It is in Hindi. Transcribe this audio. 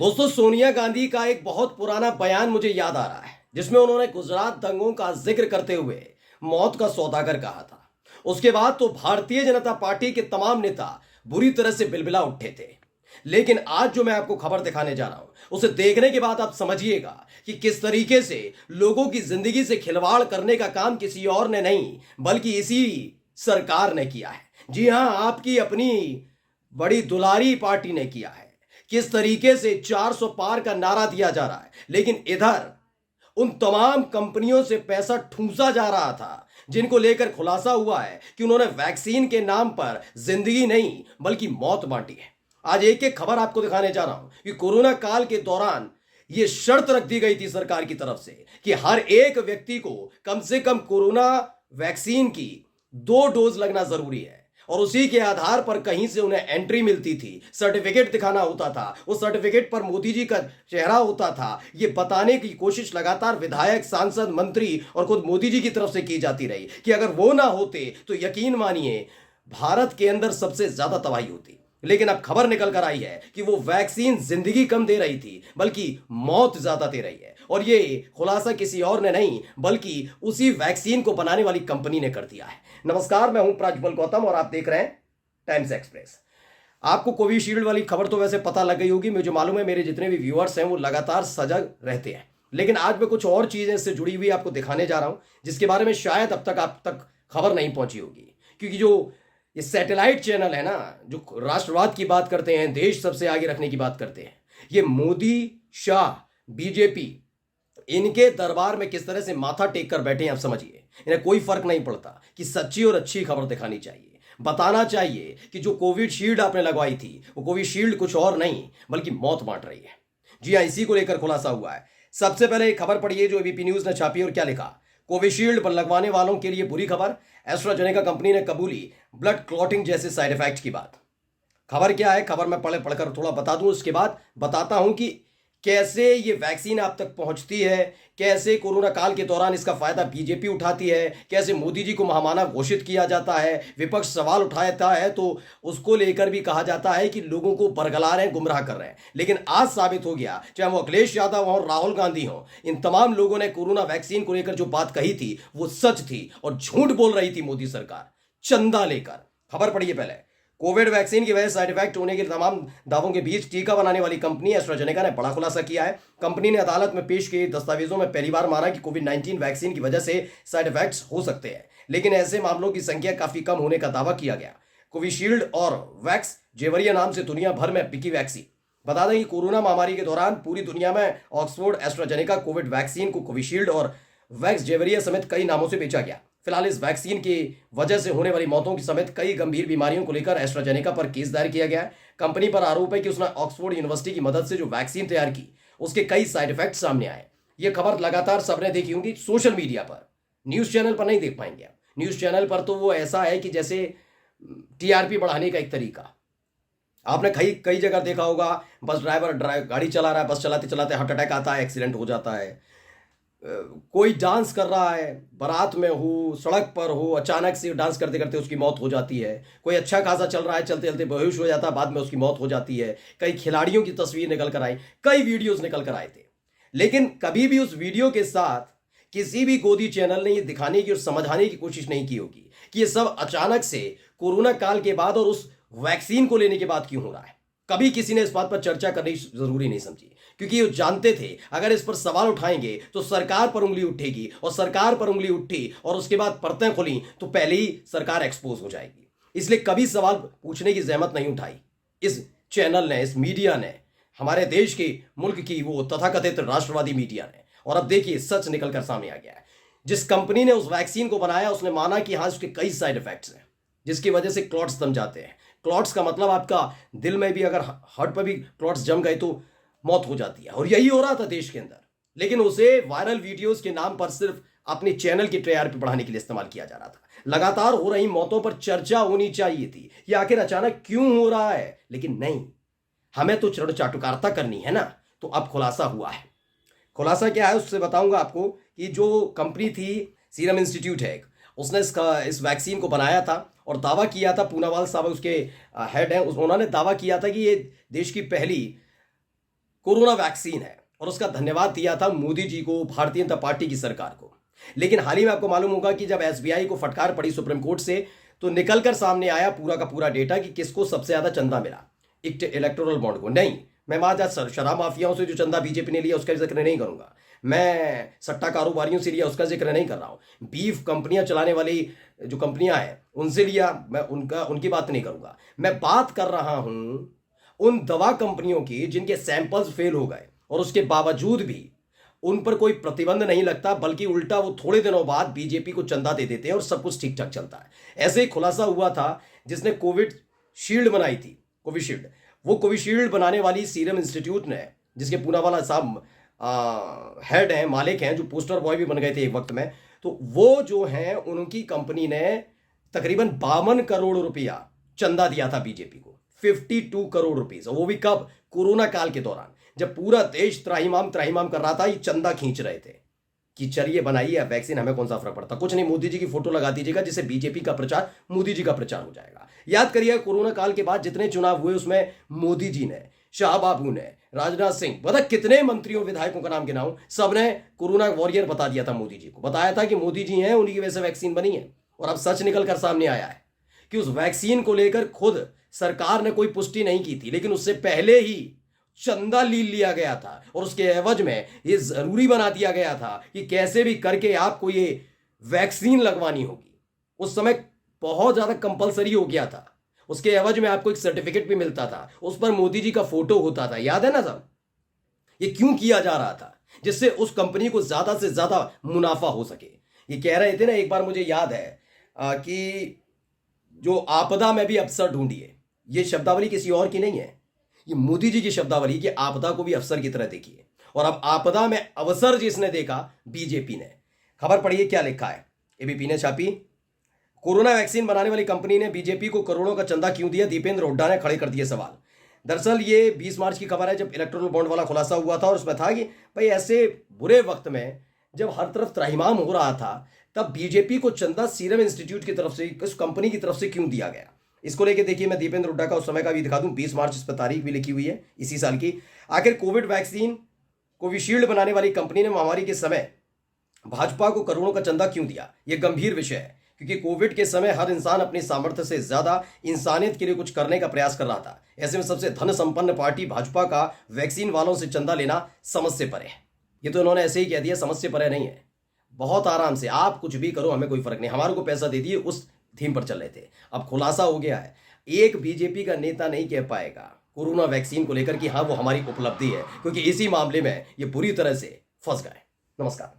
दोस्तों, सोनिया गांधी का एक बहुत पुराना बयान मुझे याद आ रहा है जिसमें उन्होंने गुजरात दंगों का जिक्र करते हुए मौत का सौदागर कहा था। उसके बाद तो भारतीय जनता पार्टी के तमाम नेता बुरी तरह से बिलबिला उठे थे। लेकिन आज जो मैं आपको खबर दिखाने जा रहा हूं उसे देखने के बाद आप समझिएगा कि किस तरीके से लोगों की जिंदगी से खिलवाड़ करने का काम किसी और ने नहीं बल्कि इसी सरकार ने किया है। जी हां, आपकी अपनी बड़ी दुलारी पार्टी ने किया है। किस तरीके से 400 पार का नारा दिया जा रहा है, लेकिन इधर उन तमाम कंपनियों से पैसा ठूंसा जा रहा था जिनको लेकर खुलासा हुआ है कि उन्होंने वैक्सीन के नाम पर जिंदगी नहीं बल्कि मौत बांटी है। आज एक एक खबर आपको दिखाने जा रहा हूं कि कोरोना काल के दौरान यह शर्त रख दी गई थी सरकार की तरफ से कि हर एक व्यक्ति को कम से कम कोरोना वैक्सीन की 2 डोज लगना जरूरी है और उसी के आधार पर कहीं से उन्हें एंट्री मिलती थी, सर्टिफिकेट दिखाना होता था। उस सर्टिफिकेट पर मोदी जी का चेहरा होता था। ये बताने की कोशिश लगातार विधायक, सांसद, मंत्री और खुद मोदी जी की तरफ से की जाती रही कि अगर वो ना होते तो यकीन मानिए भारत के अंदर सबसे ज्यादा तबाही होती। लेकिन अब खबर निकल कर आई है कि वो वैक्सीन जिंदगी कम दे रही थी बल्कि मौत ज्यादा दे रही है, और ये खुलासा किसी और ने नहीं बल्कि उसी वैक्सीन को बनाने वाली कंपनी ने कर दिया है। नमस्कार, मैं हूं प्राज्वल गौतम और आप देख रहे हैं टाइम्स एक्सप्रेस। आपको कोविशील्ड वाली खबर तो वैसे पता लग गई होगी। मुझे मालूम है मेरे जितने भी व्यूअर्स हैं वो लगातार सजग रहते हैं, लेकिन आज मैं कुछ और चीजें इससे जुड़ी हुई आपको दिखाने जा रहा हूं जिसके बारे में शायद अब तक आप तक खबर नहीं पहुंची होगी। क्योंकि जो ये सैटेलाइट चैनल है ना, जो राष्ट्रवाद की बात करते हैं, देश सबसे आगे रखने की बात करते हैं, ये मोदी, शाह, बीजेपी, इनके दरबार में किस तरह से माथा टेक कर बैठे हैं आप समझिए। इन्हें कोई फर्क नहीं पड़ता कि सच्ची और अच्छी खबर दिखानी चाहिए, बताना चाहिए कि जो कोविशील्ड आपने लगवाई थी वो कोविशील्ड कुछ और नहीं बल्कि मौत बांट रही है। जी हाँ, इसी को लेकर खुलासा हुआ है। सबसे पहले एक खबर पढ़िए जो एबीपी न्यूज ने छापी और क्या लिखा। कोविशील्ड पर लगवाने वालों के लिए बुरी खबर, एस्ट्राजेनेका कंपनी ने कबूली ब्लड क्लॉटिंग जैसे साइड इफेक्ट की बात। खबर क्या है, खबर मैं पढ़कर थोड़ा बता दूं, उसके बाद बताता हूं कि कैसे ये वैक्सीन आप तक पहुंचती है, कैसे कोरोना काल के दौरान इसका फायदा बीजेपी उठाती है, कैसे मोदी जी को महामानव घोषित किया जाता है, विपक्ष सवाल उठाता है तो उसको लेकर भी कहा जाता है कि लोगों को बरगला रहे हैं, गुमराह कर रहे हैं। लेकिन आज साबित हो गया, चाहे वो अखिलेश यादव हो, राहुल गांधी हो, इन तमाम लोगों ने कोरोना वैक्सीन को लेकर जो बात कही थी वो सच थी और झूठ बोल रही थी मोदी सरकार चंदा लेकर। खबर पढ़िए पहले। कोविड वैक्सीन की वजह से साइड इफेक्ट होने के तमाम दावों के बीच टीका बनाने वाली कंपनी एस्ट्राजेनेका ने बड़ा खुलासा किया है। कंपनी ने अदालत में पेश किए दस्तावेजों में पहली बार माना कि कोविड-19 वैक्सीन की वजह से साइड इफेक्ट्स हो सकते हैं, लेकिन ऐसे मामलों की संख्या काफी कम होने का दावा किया गया। कोविशील्ड और वैक्स जेवरिया नाम से दुनिया भर में बिकी वैक्सीन। बता दें कि कोरोना महामारी के दौरान पूरी दुनिया में ऑक्सफोर्ड एस्ट्राजेनेका कोविड वैक्सीन को कोविशील्ड और वैक्स जेवरिया समेत कई नामों से बेचा गया। फिलहाल इस वैक्सीन की वजह से होने वाली मौतों की समेत कई गंभीर बीमारियों को लेकर एस्ट्राजेनेका पर केस दायर किया गया है। कंपनी पर आरोप है कि उसने ऑक्सफोर्ड यूनिवर्सिटी की मदद से जो वैक्सीन तैयार की उसके कई साइड इफेक्ट सामने आए। ये खबर लगातार सबने देखी होंगी सोशल मीडिया पर, न्यूज चैनल पर नहीं देख पाएंगे आप। न्यूज चैनल पर तो वो ऐसा है कि जैसे टीआरपी बढ़ाने का एक तरीका। आपने कई कई जगह देखा होगा, बस ड्राइवर गाड़ी चला रहा है, बस चलाते चलाते हार्ट अटैक आता है, एक्सीडेंट हो जाता है। कोई डांस कर रहा है, बारात में हो, सड़क पर हो, अचानक से डांस करते करते उसकी मौत हो जाती है। कोई अच्छा खासा चल रहा है, चलते चलते बेहोश हो जाता है, बाद में उसकी मौत हो जाती है। कई खिलाड़ियों की तस्वीर निकल कर आई, कई वीडियोस निकल कर आए थे, लेकिन कभी भी उस वीडियो के साथ किसी भी गोदी चैनल ने यह दिखाने की और समझाने की कोशिश नहीं की होगी कि यह सब अचानक से कोरोना काल के बाद और उस वैक्सीन को लेने के बाद क्यों हो रहा है। कभी किसी ने इस बात पर चर्चा करनी जरूरी नहीं समझी, क्योंकि वो जानते थे अगर इस पर सवाल उठाएंगे तो सरकार पर उंगली उठेगी, और सरकार पर उंगली उठी और उसके बाद परतें खुली तो पहले ही सरकार एक्सपोज हो जाएगी। इसलिए कभी सवाल पूछने की जहमत नहीं उठाई इस चैनल ने, इस मीडिया ने, हमारे देश की, मुल्क की वो तथाकथित राष्ट्रवादी मीडिया ने। और अब देखिए सच निकलकर सामने आ गया है। जिस कंपनी ने उस वैक्सीन को बनाया उसने माना कि हाँ उसके कई साइड इफेक्ट्स हैं जिसकी वजह से क्लॉट्स जम जाते हैं। क्लॉट्स का मतलब आपका दिल में भी, अगर हार्ट पर भी क्लॉट्स जम गए तो मौत हो जाती है, और यही हो रहा था देश के अंदर। लेकिन उसे वायरल वीडियोस के नाम पर सिर्फ अपने चैनल की टीआरपी बढ़ाने के लिए इस्तेमाल किया जा रहा था। लगातार हो रही मौतों पर चर्चा होनी चाहिए थी, ये आखिर अचानक क्यों हो रहा है, लेकिन नहीं, हमें तो चाटुकारिता करनी है ना। तो अब खुलासा हुआ है। खुलासा क्या है उससे बताऊंगा आपको कि जो कंपनी थी, सीरम इंस्टीट्यूट है, उसने इस वैक्सीन को बनाया था और दावा किया था, पूनावाल साहब उसके हेड हैं, उन्होंने दावा किया था कि ये देश की पहली कोरोना वैक्सीन है और उसका धन्यवाद दिया था मोदी जी को, भारतीय जनता पार्टी की सरकार को। लेकिन हाल ही में आपको मालूम होगा कि जब एसबीआई को फटकार पड़ी सुप्रीम कोर्ट से, तो निकलकर सामने आया पूरा का पूरा डेटा कि किसको सबसे ज्यादा चंदा मिला। इलेक्टोरल बॉन्ड को नहीं। मैं आज शराब माफियाओं से जो चंदा बीजेपी ने लिया उसका जिक्र नहीं करूंगा। मैं सट्टा कारोबारियों से लिया उसका जिक्र नहीं कर रहा हूं। बीफ कंपनियां चलाने वाली जो कंपनियां हैं उनसे लिया, मैं उनकी बात नहीं करूंगा। मैं बात कर रहा हूं उन दवा कंपनियों की जिनके सैंपल्स फेल हो गए और उसके बावजूद भी उन पर कोई प्रतिबंध नहीं लगता, बल्कि उल्टा वो थोड़े दिनों बाद बीजेपी को चंदा दे देते हैं और सब कुछ ठीक ठाक चलता है। ऐसे ही खुलासा हुआ था जिसने कोविड शील्ड बनाई थी, कोविशील्ड। वो कोविशील्ड बनाने वाली सीरम इंस्टीट्यूट ने, जिसके पूनावाला साहब हेड हैं, मालिक हैं, जो पोस्टर बॉय भी बन गए थे एक वक्त में, तो वो जो हैं उनकी कंपनी ने तकरीबन 52 करोड़ रुपया चंदा दिया था बीजेपी को। 52 करोड़ रुपीस, वो भी कब? कोरोना काल के दौरान, जब पूरा देश त्राहिमाम त्राहिमाम कर रहा था, ये चंदा खींच रहे थे कि चलिए बनाइए अब वैक्सीन, हमें कौन सा फर्क पड़ता। कुछ नहीं, मोदी जी की फोटो लगा दीजिएगा जिससे बीजेपी का प्रचार, मोदी जी का प्रचार हो जाएगा। याद करिए कोरोना काल के बाद जितने चुनाव हुए उसमें मोदी जी ने, शाह बाबू ने, राजनाथ सिंह, पता कितने मंत्रियों विधायकों का नाम गिनाऊं, सबने कोरोना वॉरियर बता दिया था मोदी जी को। बताया था कि मोदी जी हैं, उन्हीं की वजह से वैक्सीन बनी है। और अब सच निकल कर सामने आया है कि उस वैक्सीन को लेकर खुद सरकार ने कोई पुष्टि नहीं की थी, लेकिन उससे पहले ही चंदा लिया गया था और उसके एवज में ये जरूरी बना दिया गया था कि कैसे भी करके आपको ये वैक्सीन लगवानी होगी। उस समय बहुत ज्यादा कंपलसरी हो गया था। उसके एवज में आपको एक सर्टिफिकेट भी मिलता था, उस पर मोदी जी का फोटो होता था। याद है ना सब? ये क्यों किया जा रहा था? जिससे उस कंपनी को ज्यादा से ज्यादा मुनाफा हो सके। ये कह रहे थे ना, एक बार मुझे याद है कि जो आपदा में भी अवसर ढूंढिए, ये शब्दावली किसी और की नहीं है, ये मोदी जी की शब्दावली कि आपदा को भी अवसर की तरह देखिए। और अब आपदा में अवसर जिसने देखा, बीजेपी ने। खबर पढ़िए क्या लिखा है, एबीपी ने छापी। कोरोना वैक्सीन बनाने वाली कंपनी ने बीजेपी को करोड़ों का चंदा क्यों दिया? दीपेंद्र हुड्डा ने खड़े कर दिए सवाल। दरअसल ये 20 मार्च की खबर है, जब इलेक्टोरल बॉन्ड वाला खुलासा हुआ था और उसमें था कि भाई ऐसे बुरे वक्त में जब हर तरफ त्राहिमाम हो रहा था, तब बीजेपी को चंदा सीरम इंस्टीट्यूट की तरफ से, उस कंपनी की तरफ से क्यों दिया गया? इसको लेके देखिए, मैं दीपेंद्र हुड्डा का उस समय का भी दिखा दूं। 20 मार्च इस पर तारीख भी लिखी हुई है इसी साल की। आखिर कोविड वैक्सीन कोविशील्ड बनाने वाली कंपनी ने महामारी के समय भाजपा को करोड़ों का चंदा क्यों दिया? यह गंभीर विषय है, क्योंकि कोविड के समय हर इंसान अपनी सामर्थ्य से ज्यादा इंसानियत के लिए कुछ करने का प्रयास कर रहा था। ऐसे में सबसे धन संपन्न पार्टी भाजपा का वैक्सीन वालों से चंदा लेना समझ से परे है। ये तो उन्होंने ऐसे ही कह दिया, समझ से परे नहीं है। बहुत आराम से आप कुछ भी करो, हमें कोई फर्क नहीं, हमारे को पैसा दे दिए, उस थीम पर चल रहे थे। अब खुलासा हो गया है, एक बीजेपी का नेता नहीं कह पाएगा कोरोना वैक्सीन को लेकर कि हाँ वो हमारी उपलब्धि है, क्योंकि इसी मामले में ये बुरी तरह से फंस गए। नमस्कार।